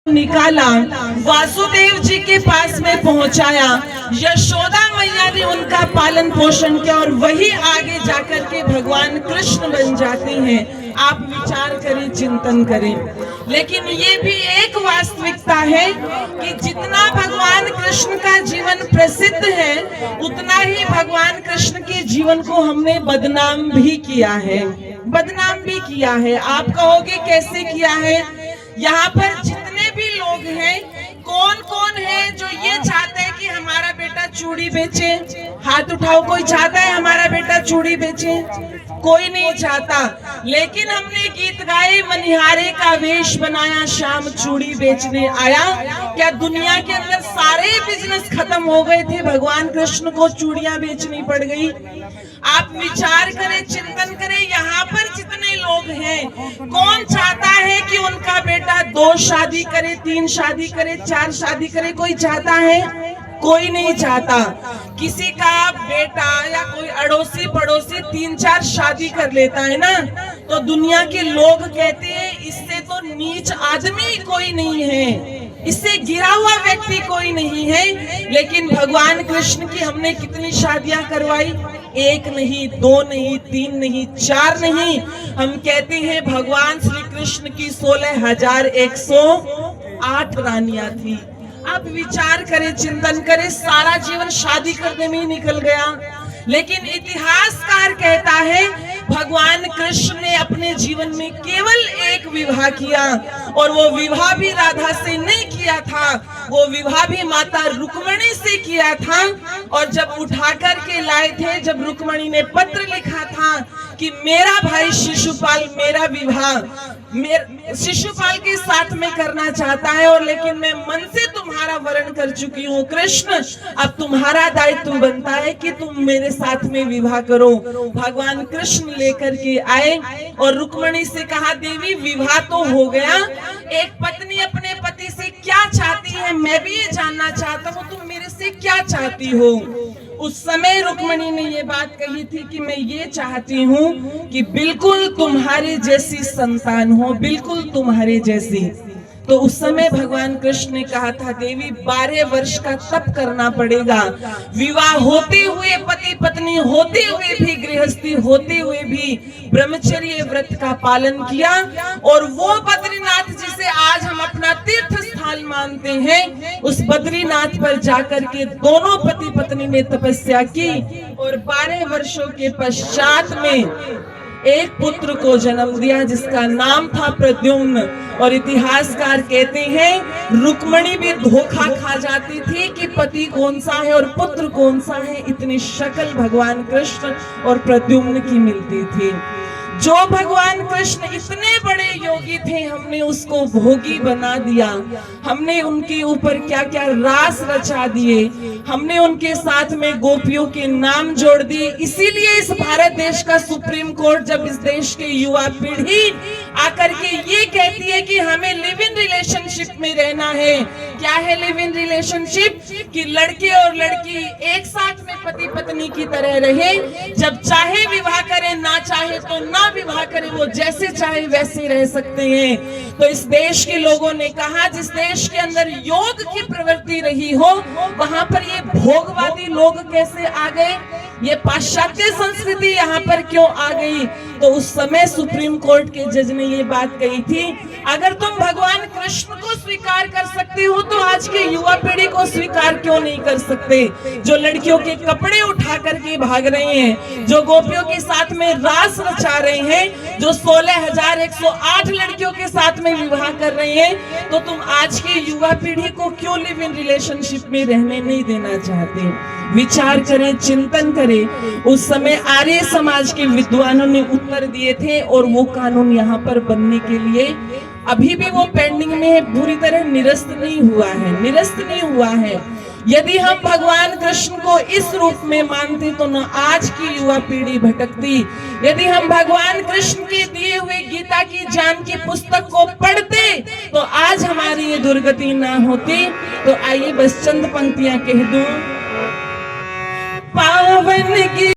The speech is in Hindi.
निकाला, वासुदेव जी के पास में पहुंचाया, यशोदा मैया ने उनका पालन पोषण किया और वही आगे जाकर के भगवान कृष्ण बन जाते हैं। आप विचार करें, चिंतन करें। लेकिन ये भी एक वास्तविकता है कि जितना भगवान कृष्ण का जीवन प्रसिद्ध है, उतना ही भगवान कृष्ण के जीवन को हमने बदनाम भी किया है, बदनाम भी किया है। आप कहोगे कैसे किया है? यहाँ पर जितने भी लोग हैं, कौन कौन है जो ये चाहते हैं कि हमारा बेटा चूड़ी बेचे? हाथ उठाओ, कोई चाहता है हमारा बेटा चूड़ी बेचे? कोई नहीं चाहता। लेकिन हमने गीत गाए, मनिहारे का वेश बनाया, शाम चूड़ी बेचने आया। क्या दुनिया के अंदर सारे बिजनेस खत्म हो गए थे, भगवान कृष्ण को चूड़ियां बेचनी पड़ गई? आप विचार करें, चिंतन करें। यहाँ पर जितने लोग हैं, कौन चाहता है कि उनका बेटा 2 शादी करे, 3 शादी करे, 4 शादी करे? कोई चाहता है? कोई नहीं चाहता। किसी का बेटा या कोई अड़ोसी पड़ोसी 3-4 शादी कर लेता है ना, तो दुनिया के लोग कहते हैं इससे तो नीच आदमी कोई नहीं है, इससे गिरा हुआ व्यक्ति कोई नहीं है। लेकिन भगवान कृष्ण की हमने कितनी शादियां करवाई? 1 नहीं, 2 नहीं, 3 नहीं, 4 नहीं। हम कहते हैं भगवान श्री कृष्ण की 16,108 रानियां थी। आप विचार करें, चिंतन करें, सारा जीवन शादी करने में ही निकल गया। लेकिन इतिहासकार कहता है भगवान कृष्ण ने अपने जीवन में केवल एक विवाह किया, और वो विवाह भी राधा से नहीं किया था, वो विवाह भी माता रुक्मणी से किया था। और जब उठा कर के लाए थे, जब रुक्मणी ने पत्र लिखा था कि मेरा भाई शिशुपाल मेरा विवाह शिशुपाल के साथ में करना चाहता है, और लेकिन मैं मन से तुम्हारा वरण कर चुकी हूँ कृष्ण, अब तुम्हारा दायित्व बनता है कि तुम मेरे साथ में विवाह करो। भगवान कृष्ण लेकर के आए और रुक्मणी से कहा, देवी विवाह तो हो गया, एक पत्नी अपने पति से क्या चाहती है मैं भी ये जानना चाहता हूँ, तुम मेरे से क्या चाहती हो? उस समय रुक्मणी ने ये बात कही थी कि मैं ये चाहती हूँ कि बिल्कुल तुम्हारे जैसी संतान हो, बिल्कुल तुम्हारे जैसी। तो उस समय भगवान कृष्ण ने कहा था, देवी 12 वर्ष का तप करना पड़ेगा। विवाह होते हुए, पति पत्नी होते हुए भी, गृहस्थी होते हुए भी ब्रह्मचर्य व्रत का पालन किया। और वो बद्रीनाथ जिसे आज हम अपना तीर्थ स्थान मानते हैं, उस बद्रीनाथ पर जाकर के दोनों पति पत्नी ने तपस्या की, और 12 वर्षों के पश्चात में एक पुत्र को जन्म दिया जिसका नाम था प्रद्युम्न। और इतिहासकार कहते हैं रुक्मणी भी धोखा खा जाती थी कि पति कौन सा है और पुत्र कौन सा है, इतनी शक्ल भगवान कृष्ण और प्रद्युम्न की मिलती थी। जो भगवान कृष्ण इतने बड़े योगी थे, हमने उसको भोगी बना दिया, हमने उनके ऊपर क्या क्या रास रचा दिए, हमने उनके साथ में गोपियों के नाम जोड़ दिए। इसीलिए इस भारत देश का सुप्रीम कोर्ट, जब इस देश के युवा पीढ़ी आकर के ये कहती है कि हमें लिव इन रिलेशनशिप में रहना है, क्या है लिव इन रिलेशनशिप? कि लड़के और लड़की एक साथ में पति पत्नी की तरह रहे, जब चाहे विवाह करें, ना चाहे तो ना विवाह करें, वो जैसे चाहे वैसे रह सकते हैं। तो इस देश के लोगों ने कहा, जिस देश के अंदर योग की प्रवृत्ति रही हो, वहां पर ये भोगवादी लोग कैसे आ गए? ये पाश्चात्य संस्कृति यहाँ पर क्यों आ गई? तो उस समय सुप्रीम कोर्ट के जज ने ये बात कही थी, अगर तुम भगवान कृष्ण को स्वीकार कर सकते हो तो आज के युवा पीढ़ी को स्वीकार क्यों नहीं कर सकते? जो लड़कियों के कपड़े उठा करके भाग रहे हैं, जो गोपियों के साथ में रास रचा रहे हैं, जो 16,108 लड़कियों के साथ में विवाह कर रहे हैं, तो तुम आज की युवा पीढ़ी को क्यों लिव इन रिलेशनशिप में रहने नहीं देना चाहते? विचार करें, चिंतन करें। उस समय आर्य समाज के विद्वानों ने उत्तर दिए थे, और वो कानून यहाँ पर बनने के लिए अभी भी वो पेंडिंग में है, पूरी तरह निरस्त नहीं हुआ है, निरस्त नहीं हुआ है। यदि हम भगवान कृष्ण को इस रूप में मानते तो न आज की युवा पीढ़ी भटकती। यदि हम भगवान कृष्ण के दिए हुए गीता की ज्ञान की पुस्तक को पढ़ते तो आज हमारी ये दुर्गति ना होती। तो आइए बस चंद पंक्तियां कह दूं। पावन